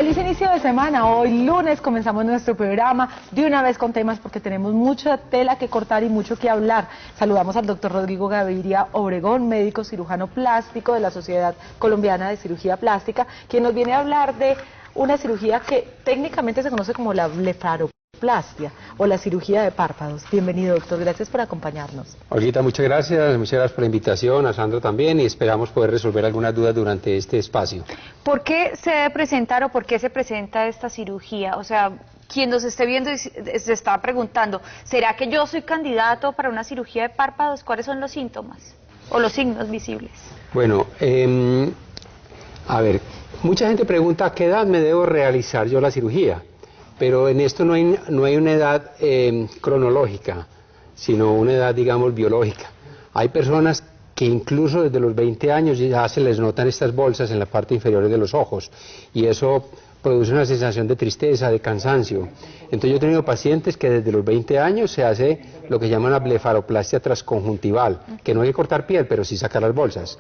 Feliz inicio de semana. Hoy lunes comenzamos nuestro programa de una vez con temas porque tenemos mucha tela que cortar y mucho que hablar. Saludamos al doctor Rodrigo Gaviria Obregón, médico cirujano plástico de la Sociedad Colombiana de Cirugía Plástica, quien nos viene a hablar de una cirugía que técnicamente se conoce como la blefaroplastia o la cirugía de párpados. Bienvenido, doctor, gracias por acompañarnos. Olguita, muchas gracias por la invitación, a Sandro también, y esperamos poder resolver algunas dudas durante este espacio. ¿Por qué se debe presentar o por qué se presenta esta cirugía? O sea, quien nos esté viendo se está preguntando, ¿será que yo soy candidato para una cirugía de párpados? ¿Cuáles son los síntomas o los signos visibles? Bueno, a ver, mucha gente pregunta a qué edad me debo realizar yo la cirugía, pero en esto no hay una edad cronológica, sino una edad, digamos, biológica. Hay personas que incluso desde los 20 años ya se les notan estas bolsas en la parte inferior de los ojos, y eso produce una sensación de tristeza, de cansancio. Entonces yo he tenido pacientes que desde los 20 años se hace lo que llaman la blefaroplastia transconjuntival, que no hay que cortar piel, pero sí sacar las bolsas.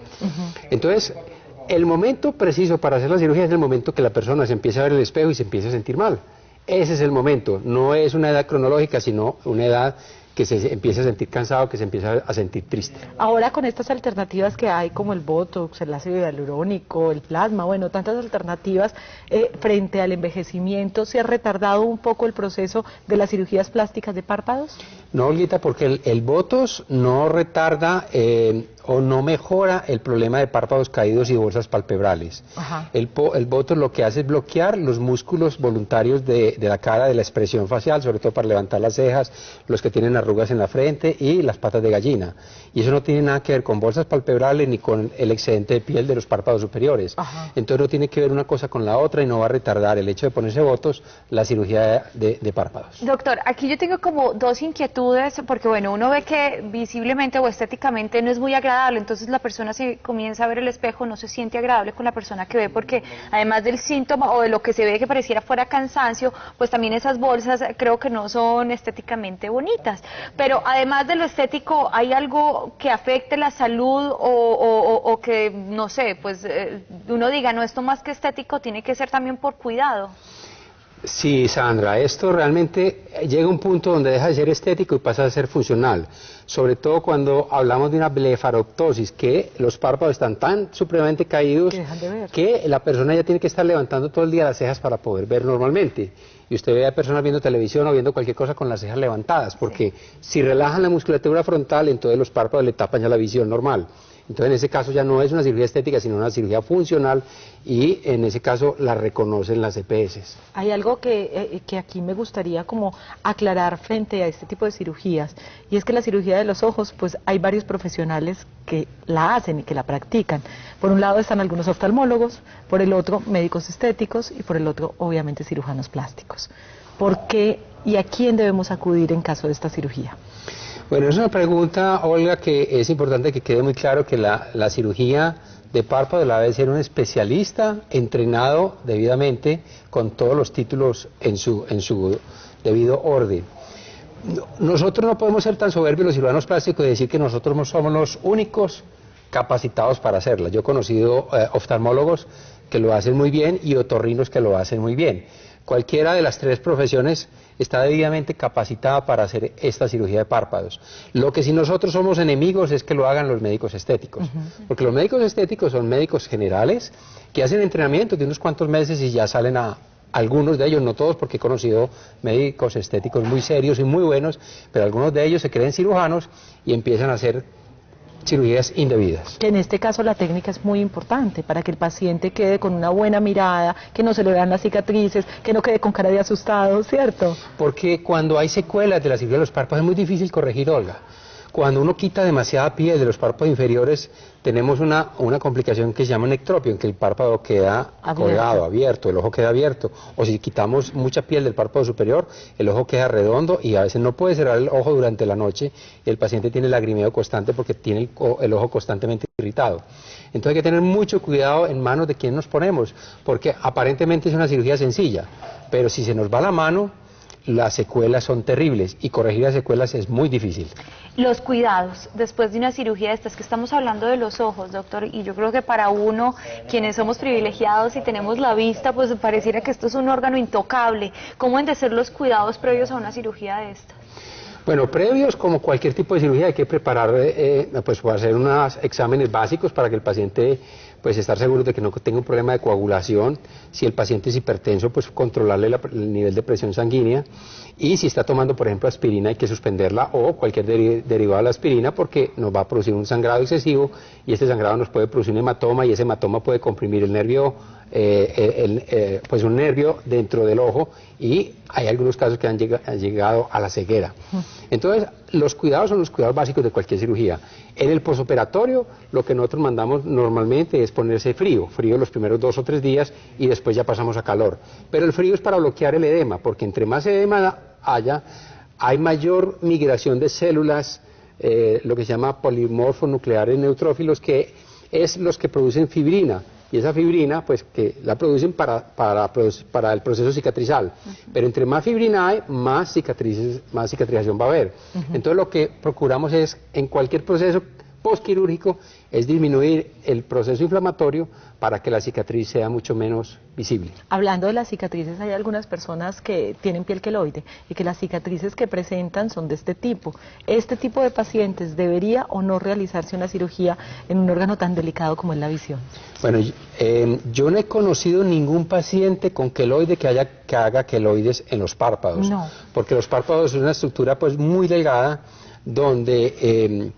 Entonces, el momento preciso para hacer la cirugía es el momento que la persona se empieza a ver en el espejo y se empieza a sentir mal. Ese es el momento, no es una edad cronológica, sino una edad que se empieza a sentir cansado, que se empieza a sentir triste. Ahora con estas alternativas que hay como el Botox, el ácido hialurónico, el plasma, bueno, tantas alternativas frente al envejecimiento, ¿se ha retardado un poco el proceso de las cirugías plásticas de párpados? No, Olguita, porque el Botox no retarda o no mejora el problema de párpados caídos y bolsas palpebrales. El Botox lo que hace es bloquear los músculos voluntarios de la cara, de la expresión facial, sobre todo para levantar las cejas, los que tienen arrugas en la frente y las patas de gallina. Y eso no tiene nada que ver con bolsas palpebrales ni con el excedente de piel de los párpados superiores. Entonces no tiene que ver una cosa con la otra y no va a retardar el hecho de ponerse Botox la cirugía de párpados. Doctor, aquí yo tengo como dos inquietudes, porque bueno, uno ve que visiblemente o estéticamente no es muy agradable, entonces la persona se comienza a ver el espejo, no se siente agradable con la persona que ve, porque además del síntoma o de lo que se ve que pareciera fuera cansancio, pues también esas bolsas creo que no son estéticamente bonitas. Pero además de lo estético, ¿hay algo que afecte la salud o que, no sé, pues uno diga, no, esto más que estético tiene que ser también por cuidado? Sí, Sandra, esto realmente llega a un punto donde deja de ser estético y pasa a ser funcional, sobre todo cuando hablamos de una blefaroptosis, que los párpados están tan supremamente caídos que la persona ya tiene que estar levantando todo el día las cejas para poder ver normalmente. Y usted ve a personas viendo televisión o viendo cualquier cosa con las cejas levantadas, porque si relajan la musculatura frontal, entonces los párpados le tapan ya la visión normal. Entonces en ese caso ya no es una cirugía estética, sino una cirugía funcional, y en ese caso la reconocen las EPS. Hay algo que aquí me gustaría como aclarar frente a este tipo de cirugías, y es que la cirugía de los ojos, pues hay varios profesionales que la hacen y que la practican. Por un lado están algunos oftalmólogos, por el otro médicos estéticos y por el otro obviamente cirujanos plásticos. ¿Por qué y a quién debemos acudir en caso de esta cirugía? Bueno, es una pregunta, Olga, que es importante que quede muy claro que la cirugía de párpado la debe ser un especialista entrenado debidamente con todos los títulos en su debido orden. Nosotros no podemos ser tan soberbios los cirujanos plásticos y decir que nosotros no somos los únicos capacitados para hacerla. Yo he conocido oftalmólogos que lo hacen muy bien y otorrinos que lo hacen muy bien. Cualquiera de las tres profesiones está debidamente capacitada para hacer esta cirugía de párpados. Lo que si nosotros somos enemigos es que lo hagan los médicos estéticos, porque los médicos estéticos son médicos generales que hacen entrenamiento de unos cuantos meses y ya salen a algunos de ellos, no todos, porque he conocido médicos estéticos muy serios y muy buenos, pero algunos de ellos se creen cirujanos y empiezan a hacer cirugías indebidas. Que en este caso la técnica es muy importante para que el paciente quede con una buena mirada, que no se le vean las cicatrices, que no quede con cara de asustado, ¿cierto? Porque cuando hay secuelas de la cirugía de los párpados es muy difícil corregir, Olga. Cuando uno quita demasiada piel de los párpados inferiores, tenemos una complicación que se llama nectropio, en que el párpado queda colgado, abierto, el ojo queda abierto. O si quitamos mucha piel del párpado superior, el ojo queda redondo y a veces no puede cerrar el ojo durante la noche y el paciente tiene lagrimeo constante porque tiene el ojo constantemente irritado. Entonces hay que tener mucho cuidado en manos de quién nos ponemos, porque aparentemente es una cirugía sencilla, pero si se nos va la mano, las secuelas son terribles y corregir las secuelas es muy difícil. Los cuidados después de una cirugía de estas, que estamos hablando de los ojos, doctor, y yo creo que para uno, quienes somos privilegiados y tenemos la vista, pues pareciera que esto es un órgano intocable. ¿Cómo han de ser los cuidados previos a una cirugía de estas? Bueno, previos, como cualquier tipo de cirugía, hay que preparar, pues hacer unos exámenes básicos para que el paciente, pues estar seguro de que no tenga un problema de coagulación. Si el paciente es hipertenso, pues controlarle el nivel de presión sanguínea. Y si está tomando, por ejemplo, aspirina, hay que suspenderla o cualquier derivado de la aspirina porque nos va a producir un sangrado excesivo y este sangrado nos puede producir un hematoma y ese hematoma puede comprimir el nervio, pues un nervio dentro del ojo y hay algunos casos que han llegado a la ceguera. Entonces, los cuidados son los cuidados básicos de cualquier cirugía. En el posoperatorio, lo que nosotros mandamos normalmente es ponerse frío los primeros 2 o 3 días y después ya pasamos a calor. Pero el frío es para bloquear el edema, porque entre más edema haya, hay mayor migración de células, lo que se llama polimorfos nucleares neutrófilos, que es los que producen fibrina. Y esa fibrina, pues que la producen para el proceso cicatrizal. Pero entre más fibrina hay, más cicatrización va a haber. Entonces lo que procuramos es, en cualquier proceso postquirúrgico, es disminuir el proceso inflamatorio para que la cicatriz sea mucho menos visible. Hablando de las cicatrices, hay algunas personas que tienen piel queloide y que las cicatrices que presentan son de este tipo. ¿Este tipo de pacientes debería o no realizarse una cirugía en un órgano tan delicado como es la visión? Bueno, yo no he conocido ningún paciente con queloide que haga queloides en los párpados. No. Porque los párpados es una estructura pues muy delgada donde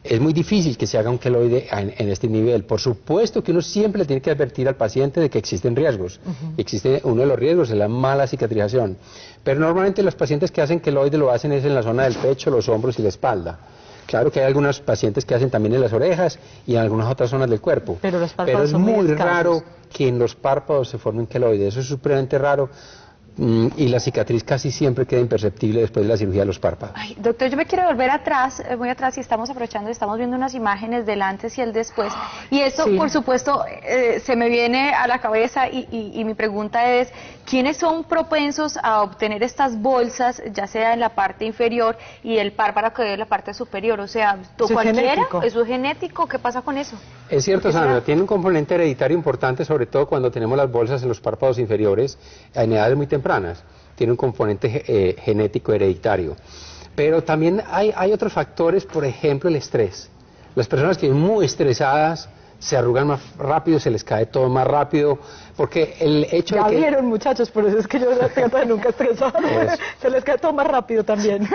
es muy difícil que se haga un queloide en este nivel. Por supuesto que uno siempre le tiene que advertir al paciente de que existen riesgos. Existe uno de los riesgos, es la mala cicatrización. Pero normalmente los pacientes que hacen queloide lo hacen es en la zona del pecho, los hombros y la espalda. Claro que hay algunos pacientes que hacen también en las orejas y en algunas otras zonas del cuerpo. Pero es muy raro que en los párpados se formen queloides. Eso es supremamente raro. Y la cicatriz casi siempre queda imperceptible después de la cirugía de los párpados. Ay, doctor, yo me quiero volver atrás, muy atrás, y estamos aprovechando, estamos viendo unas imágenes del antes y el después, y esto, sí, por supuesto, se me viene a la cabeza, y mi pregunta es, ¿quiénes son propensos a obtener estas bolsas, ya sea en la parte inferior y el párpado que es la parte superior? O sea, ¿cualquiera? ¿Eso es genético? ¿Qué pasa con eso? Es cierto, Sandra, tiene un componente hereditario importante, sobre todo cuando tenemos las bolsas en los párpados inferiores en edades muy tempranas. Tiene un componente genético hereditario. Pero también hay otros factores, por ejemplo, el estrés. Las personas que viven muy estresadas se arrugan más rápido, se les cae todo más rápido, porque el hecho de que... Ya vieron, muchachos, por eso es que yo trato de nunca estresar. Se les cae todo más rápido también.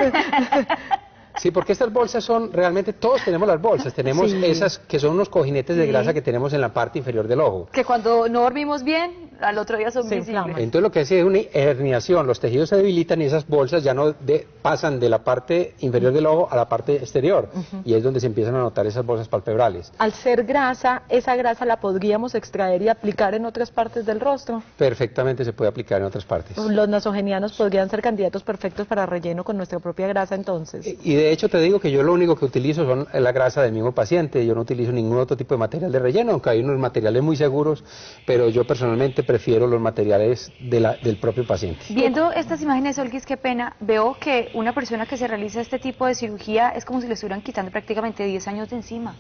Sí, porque estas bolsas son, realmente todos tenemos las bolsas, tenemos esas que son unos cojinetes de grasa que tenemos en la parte inferior del ojo. Que cuando no dormimos bien, al otro día son visibles. Entonces lo que hace es una herniación, los tejidos se debilitan y esas bolsas ya no pasan de la parte inferior del ojo a la parte exterior, y es donde se empiezan a notar esas bolsas palpebrales. Al ser grasa, esa grasa la podríamos extraer y aplicar en otras partes del rostro. Perfectamente se puede aplicar en otras partes. Los nasogenianos podrían ser candidatos perfectos para relleno con nuestra propia grasa entonces. Y de hecho te digo que yo lo único que utilizo son la grasa del mismo paciente, yo no utilizo ningún otro tipo de material de relleno, aunque hay unos materiales muy seguros, pero yo personalmente prefiero los materiales del propio paciente. Viendo estas imágenes, Olguis, qué pena, veo que una persona que se realiza este tipo de cirugía es como si le estuvieran quitando prácticamente 10 años de encima.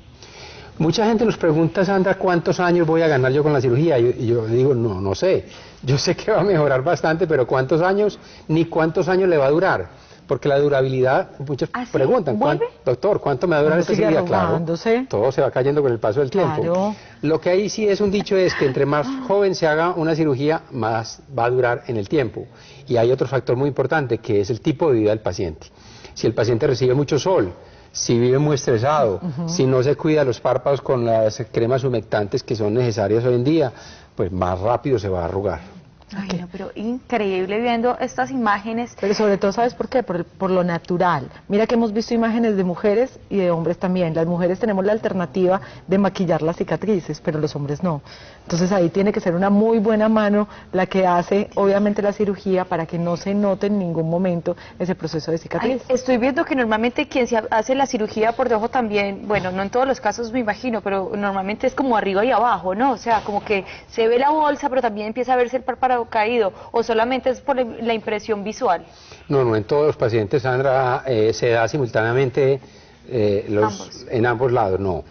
Mucha gente nos pregunta, Sandra, ¿cuántos años voy a ganar yo con la cirugía? Y yo digo, no sé, yo sé que va a mejorar bastante, pero ¿cuántos años? Ni cuántos años le va a durar. Porque la durabilidad, muchos preguntan, doctor, ¿cuánto me va a durar esta cirugía? Claro, todo se va cayendo con el paso del tiempo. Lo que ahí sí es un dicho es que entre más joven se haga una cirugía, más va a durar en el tiempo. Y hay otro factor muy importante, que es el tipo de vida del paciente. Si el paciente recibe mucho sol, si vive muy estresado, si no se cuida los párpados con las cremas humectantes que son necesarias hoy en día, pues más rápido se va a arrugar. Ay, no, pero increíble viendo estas imágenes. Pero sobre todo, ¿sabes por qué? Por lo natural. Mira que hemos visto imágenes de mujeres y de hombres también. Las mujeres tenemos la alternativa de maquillar las cicatrices, pero los hombres no. Entonces ahí tiene que ser una muy buena mano la que hace, obviamente, la cirugía para que no se note en ningún momento ese proceso de cicatriz. Ay, estoy viendo que normalmente quien se hace la cirugía por debajo también, bueno, no en todos los casos me imagino, pero normalmente es como arriba y abajo, ¿no? O sea, como que se ve la bolsa, pero también empieza a verse el párpado caído, o solamente es por la impresión visual. No, no, en todos los pacientes, Sandra, se da simultáneamente en ambos lados, no.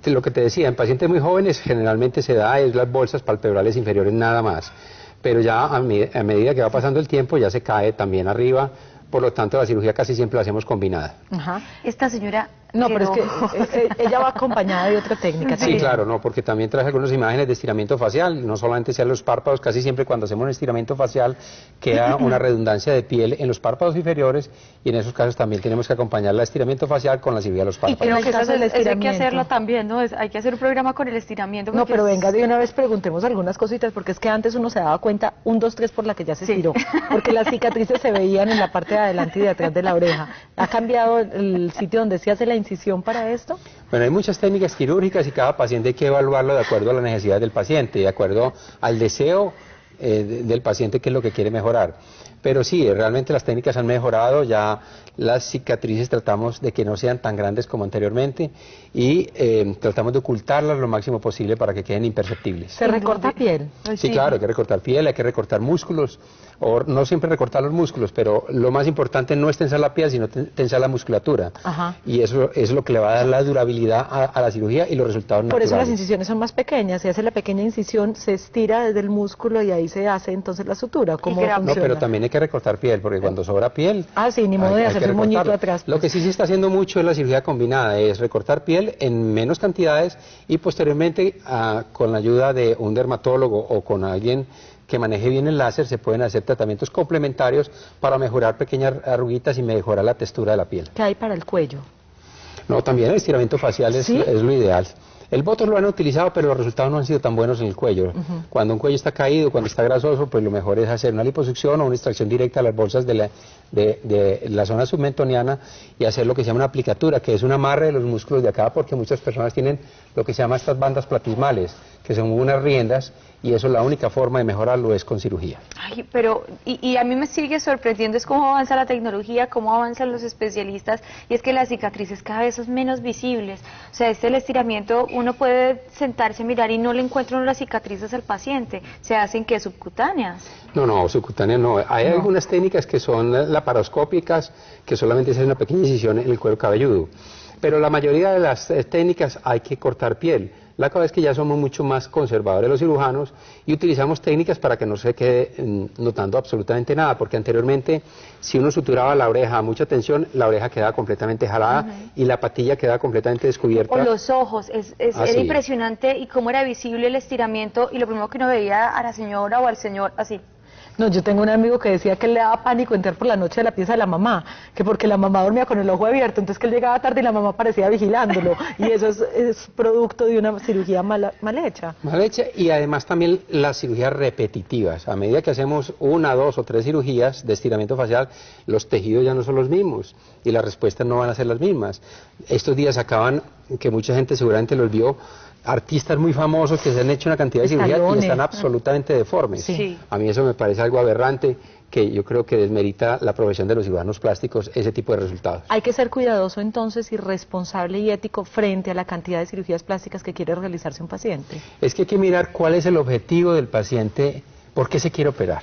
Lo que te decía, en pacientes muy jóvenes generalmente se da es las bolsas palpebrales inferiores nada más, pero ya a medida que va pasando el tiempo ya se cae también arriba, por lo tanto la cirugía casi siempre la hacemos combinada. Ajá. Esta señora... No, pero es que ella va acompañada de otra técnica Sí, también. claro, no, porque también trae algunas imágenes de estiramiento facial, no solamente sean los párpados, casi siempre cuando hacemos un estiramiento facial queda una redundancia de piel en los párpados inferiores y en esos casos también tenemos que acompañar el estiramiento facial con la cirugía de los párpados. Y creo que eso hay que estiramiento. hacerlo también, ¿no? Hay que hacer un programa con el estiramiento. No, pero es- venga, de una vez preguntemos algunas cositas, porque es que antes uno se daba cuenta, 1, 2, 3 por la que ya se Sí. estiró, porque las cicatrices se veían en la parte de adelante y de atrás de la oreja. ¿Ha cambiado el sitio donde se hace la incisión para esto? Bueno, hay muchas técnicas quirúrgicas y cada paciente hay que evaluarlo de acuerdo a las necesidades del paciente, de acuerdo al deseo del paciente, que es lo que quiere mejorar. Pero sí, realmente las técnicas han mejorado, ya las cicatrices tratamos de que no sean tan grandes como anteriormente y tratamos de ocultarlas lo máximo posible para que queden imperceptibles. ¿Se recorta piel? Sí, claro, hay que recortar piel, hay que recortar músculos, o no siempre recortar los músculos, pero lo más importante no es tensar la piel, sino tensar la musculatura. Ajá. Y eso es lo que le va a dar la durabilidad a la cirugía y los resultados Por eso las naturales. incisiones son más pequeñas, se hace la pequeña incisión, se estira desde el músculo y ahí se hace entonces la sutura. ¿Cómo grapa. No, funciona? pero también hay que recortar piel, porque cuando sobra piel... Ah, sí, ni modo de hay hacerse que un moñito recortarla. atrás. Lo que sí se está haciendo mucho es la cirugía combinada, es recortar piel en menos cantidades y posteriormente con la ayuda de un dermatólogo o con alguien que maneje bien el láser se pueden hacer tratamientos complementarios para mejorar pequeñas arruguitas y mejorar la textura de la piel. ¿Qué hay para el cuello? No, también el estiramiento facial es, ¿Sí? es lo ideal. El botox lo han utilizado, pero los resultados no han sido tan buenos en el cuello. Cuando un cuello está caído, cuando está grasoso, pues lo mejor es hacer una liposucción o una extracción directa a las bolsas de la zona submentoniana y hacer lo que se llama una aplicatura, que es un amarre de los músculos de acá, porque muchas personas tienen lo que se llama estas bandas platismales, que son unas riendas, y eso la única forma de mejorarlo es con cirugía. Ay, pero, y a mí me sigue sorprendiendo es cómo avanza la tecnología, cómo avanzan los especialistas, y es que las cicatrices cada vez son menos visibles. O sea, el estiramiento, uno puede sentarse, mirar y no le encuentra uno las cicatrices al paciente. Se hacen que subcutáneas. No, subcutánea no. Hay algunas técnicas que son laparoscópicas, que solamente se hace una pequeña incisión en el cuero cabelludo. Pero la mayoría de las técnicas hay que cortar piel. La cosa es que ya somos mucho más conservadores los cirujanos y utilizamos técnicas para que no se quede notando absolutamente nada, porque anteriormente si uno suturaba la oreja a mucha tensión, la oreja quedaba completamente jalada y la patilla quedaba completamente descubierta. O los ojos, era sí. impresionante y cómo era visible el estiramiento y lo primero que uno veía a la señora o al señor así. No, yo tengo un amigo que decía que le daba pánico entrar por la noche a la pieza de la mamá, que porque la mamá dormía con el ojo abierto, entonces que él llegaba tarde y la mamá parecía vigilándolo, y eso es producto de una cirugía mal hecha. Mal hecha, y además también las cirugías repetitivas. A medida que hacemos 1, 2 o 3 cirugías de estiramiento facial, los tejidos ya no son los mismos y las respuestas no van a ser las mismas. Estos días acaban, que mucha gente seguramente los vio, artistas muy famosos que se han hecho una cantidad de cirugías y Estalones. están absolutamente deformes. Sí. A mí eso me parece algo aberrante, que yo creo que desmerita la profesión de los cirujanos plásticos ese tipo de resultados. Hay que ser cuidadoso entonces y responsable y ético frente a la cantidad de cirugías plásticas que quiere realizarse un paciente. Es que hay que mirar cuál es el objetivo del paciente, por qué se quiere operar.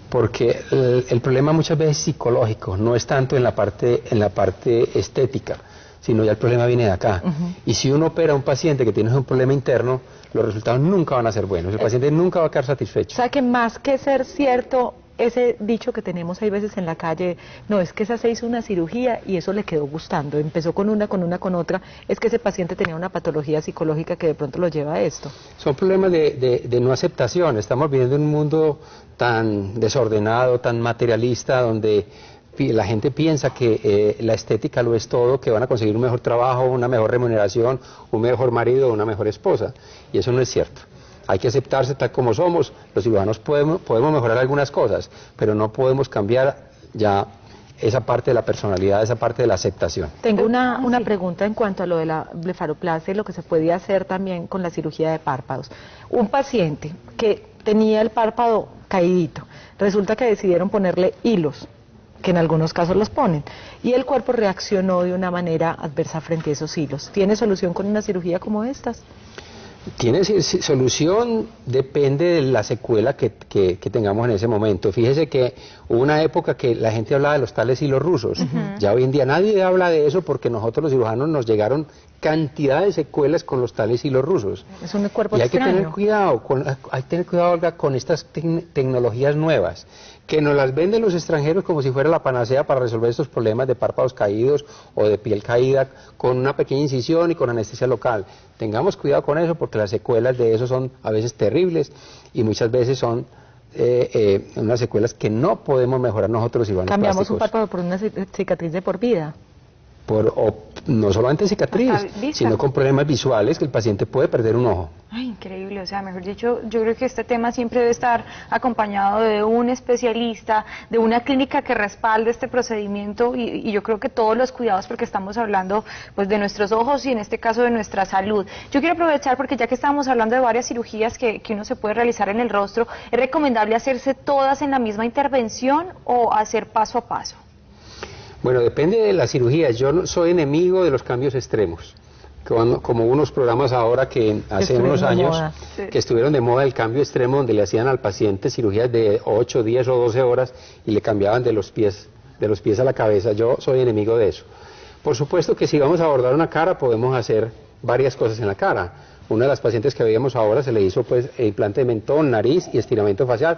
Porque el problema muchas veces es psicológico, no es tanto en la parte estética, sino ya el problema viene de acá. Y si uno opera a un paciente que tiene un problema interno, los resultados nunca van a ser buenos, el paciente nunca va a quedar satisfecho. O sea que más que ser cierto ese dicho que tenemos hay veces en la calle, no, es que esa se hizo una cirugía y eso le quedó gustando, empezó con otra, es que ese paciente tenía una patología psicológica que de pronto lo lleva a esto. Son problemas de no aceptación, estamos viviendo en un mundo tan desordenado, tan materialista, donde la gente piensa que la estética lo es todo, que van a conseguir un mejor trabajo, una mejor remuneración, un mejor marido, una mejor esposa, y eso no es cierto. Hay que aceptarse tal como somos, los ciudadanos podemos mejorar algunas cosas, pero no podemos cambiar ya esa parte de la personalidad, esa parte de la aceptación. Tengo una pregunta en cuanto a lo de la blefaroplastia y lo que se podía hacer también con la cirugía de párpados. Un paciente que tenía el párpado caidito, resulta que decidieron ponerle hilos, que en algunos casos los ponen, y el cuerpo reaccionó de una manera adversa frente a esos hilos. ¿Tiene solución con una cirugía como estas? Tiene solución, depende de la secuela que tengamos en ese momento. Fíjese que hubo una época que la gente hablaba de los tales hilos rusos. Ya hoy en día nadie habla de eso porque nosotros los cirujanos nos llegaron cantidad de secuelas con los tales hilos rusos. Es un cuerpo y hay extraño. Que tener cuidado, hay que tener cuidado, Olga, con estas tecnologías nuevas, que nos las venden los extranjeros como si fuera la panacea para resolver estos problemas de párpados caídos o de piel caída con una pequeña incisión y con anestesia local. Tengamos cuidado con eso porque las secuelas de eso son a veces terribles y muchas veces son unas secuelas que no podemos mejorar nosotros cirujanos Cambiamos plásticos. un párpado por una cicatriz de por vida. No solamente cicatriz, sino con problemas visuales que el paciente puede perder un ojo. Ay, increíble, o sea, mejor dicho, yo creo que este tema siempre debe estar acompañado de un especialista, de una clínica que respalde este procedimiento y yo creo que todos los cuidados, porque estamos hablando pues de nuestros ojos y en este caso de nuestra salud. Yo quiero aprovechar porque ya que estamos hablando de varias cirugías que uno se puede realizar en el rostro, ¿es recomendable hacerse todas en la misma intervención o hacer paso a paso? Bueno, depende de la cirugía. Yo no soy enemigo de los cambios extremos. Como unos programas ahora que hace unos años que estuvieron de moda el cambio extremo donde le hacían al paciente cirugías de 8, 10 o 12 horas y le cambiaban de los pies a la cabeza. Yo soy enemigo de eso. Por supuesto que si vamos a abordar una cara podemos hacer varias cosas en la cara. Una de las pacientes que veíamos ahora se le hizo pues implante de mentón, nariz y estiramiento facial,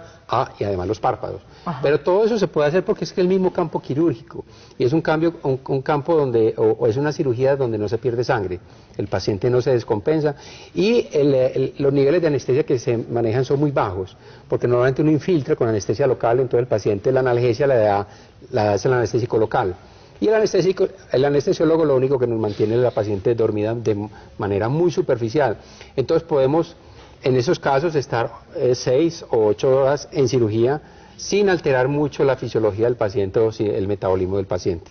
y además los párpados. Ajá. Pero todo eso se puede hacer porque es que el mismo campo quirúrgico y es un campo donde o es una cirugía donde no se pierde sangre, el paciente no se descompensa y los niveles de anestesia que se manejan son muy bajos porque normalmente uno infiltra con anestesia local, entonces el paciente la analgesia la hace el anestésico local. Y el anestesiólogo lo único que nos mantiene es la paciente dormida de manera muy superficial. Entonces podemos en esos casos estar 6 o 8 horas en cirugía sin alterar mucho la fisiología del paciente o el metabolismo del paciente.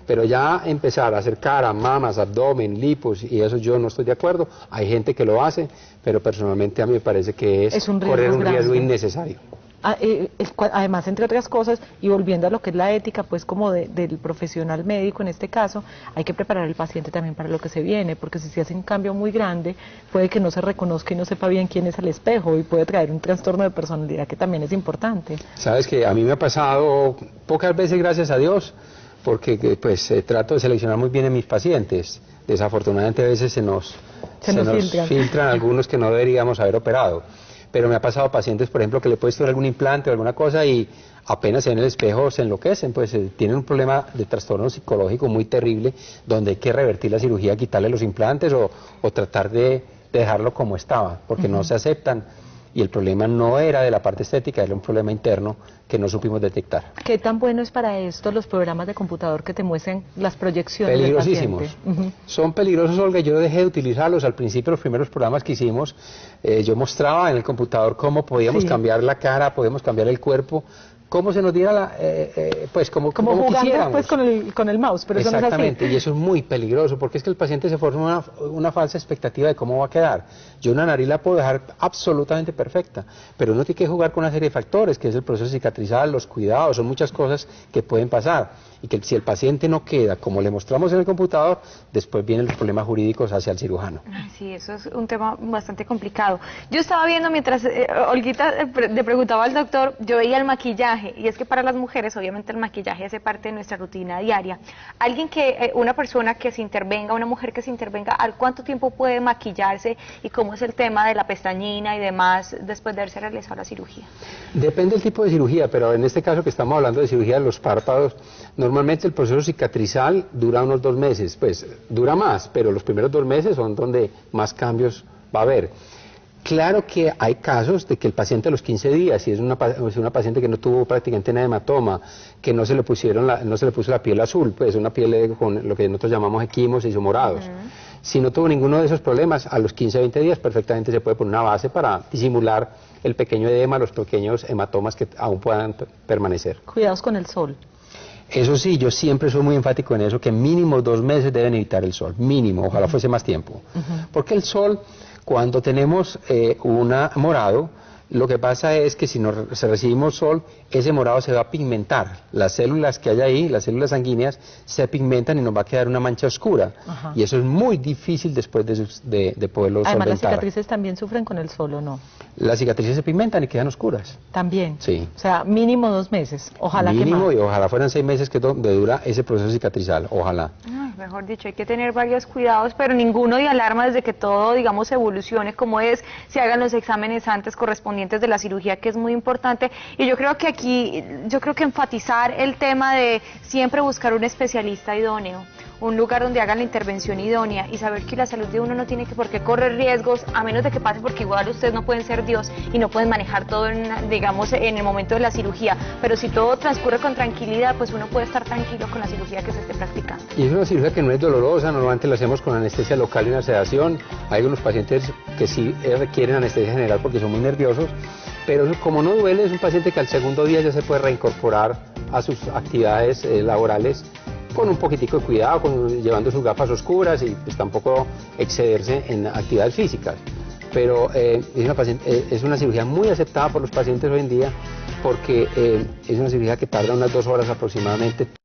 Pero ya empezar a hacer cara, mamas, abdomen, lipos y eso yo no estoy de acuerdo. Hay gente que lo hace, pero personalmente a mí me parece que es correr un riesgo innecesario. Además, entre otras cosas, y volviendo a lo que es la ética, pues como del profesional médico en este caso, hay que preparar al paciente también para lo que se viene, porque si se hace un cambio muy grande, puede que no se reconozca y no sepa bien quién es al espejo y puede traer un trastorno de personalidad que también es importante. Sabes que a mí me ha pasado pocas veces, gracias a Dios, porque pues trato de seleccionar muy bien a mis pacientes. Desafortunadamente a veces se nos filtran algunos que no deberíamos haber operado. Pero me ha pasado pacientes, por ejemplo, que le he puesto algún implante o alguna cosa y apenas se ven en el espejo se enloquecen, pues tienen un problema de trastorno psicológico muy terrible, donde hay que revertir la cirugía, quitarle los implantes o tratar de dejarlo como estaba, porque no se aceptan. Y el problema no era de la parte estética, era un problema interno que no supimos detectar. ¿Qué tan bueno es para esto los programas de computador que te muestren las proyecciones del paciente? Peligrosísimos. Son peligrosos, Olga. Yo dejé de utilizarlos. Al principio, los primeros programas que hicimos, yo mostraba en el computador cómo podíamos cambiar la cara, podíamos cambiar el cuerpo, cómo se nos diera pues como jugando quisiéramos. Pues con el mouse, pero eso no es así. Exactamente, y eso es muy peligroso porque es que el paciente se forma una falsa expectativa de cómo va a quedar. Yo una nariz la puedo dejar absolutamente perfecta, pero uno tiene que jugar con una serie de factores, que es el proceso cicatrizal, los cuidados, son muchas cosas que pueden pasar. Y que si el paciente no queda como le mostramos en el computador, después vienen los problemas jurídicos hacia el cirujano. Sí, eso es un tema bastante complicado. Yo estaba viendo mientras Olguita le preguntaba al doctor, yo veía el maquillaje, y es que para las mujeres obviamente el maquillaje hace parte de nuestra rutina diaria. Una persona que se intervenga, una mujer que se intervenga, ¿al cuánto tiempo puede maquillarse y cómo es el tema de la pestañina y demás después de haberse realizado la cirugía? Depende del tipo de cirugía, pero en este caso que estamos hablando de cirugía de los párpados, normalmente el proceso cicatrizal dura unos 2 meses, pues dura más, pero los primeros 2 meses son donde más cambios va a haber. Claro que hay casos de que el paciente a los 15 días, si es una paciente que no tuvo prácticamente nada de hematoma, que no se le puso la piel azul, pues una piel con lo que nosotros llamamos equimos y morados. Si no tuvo ninguno de esos problemas, a los 15-20 días perfectamente se puede poner una base para disimular el pequeño edema, los pequeños hematomas que aún puedan permanecer. Cuidados con el sol. Eso sí, yo siempre soy muy enfático en eso, que mínimo 2 meses deben evitar el sol, mínimo, ojalá fuese más tiempo. Porque el sol, cuando tenemos un morado, Lo que pasa es que si recibimos sol, ese morado se va a pigmentar. Las células que hay ahí, las células sanguíneas, se pigmentan y nos va a quedar una mancha oscura. Ajá. Y eso es muy difícil después de poderlo Además, las solventar. cicatrices también sufren con el sol, ¿o no? Las cicatrices se pigmentan y quedan oscuras. También. Sí. O sea, mínimo 2 meses. Ojalá que Mínimo, más. y ojalá fueran 6 meses que es donde dura ese proceso cicatrizal. Ojalá. Ay, mejor dicho, hay que tener varios cuidados, pero ninguno de alarma desde que todo, digamos, evolucione como es, se hagan los exámenes antes correspondientes de la cirugía, que es muy importante. Y yo creo que aquí, enfatizar el tema de siempre buscar un especialista idóneo, un lugar donde hagan la intervención idónea y saber que la salud de uno no tiene que por qué correr riesgos, a menos de que pase, porque igual ustedes no pueden ser Dios y no pueden manejar todo, digamos, en el momento de la cirugía, pero si todo transcurre con tranquilidad, pues uno puede estar tranquilo con la cirugía que se esté practicando. Y es una cirugía que no es dolorosa, normalmente la hacemos con anestesia local y una sedación. Hay algunos pacientes que sí requieren anestesia general porque son muy nerviosos, pero como no duele, es un paciente que al segundo día ya se puede reincorporar a sus actividades laborales con un poquitico de cuidado, llevando sus gafas oscuras y pues tampoco excederse en actividades físicas. Pero es una cirugía muy aceptada por los pacientes hoy en día porque es una cirugía que tarda unas 2 horas aproximadamente.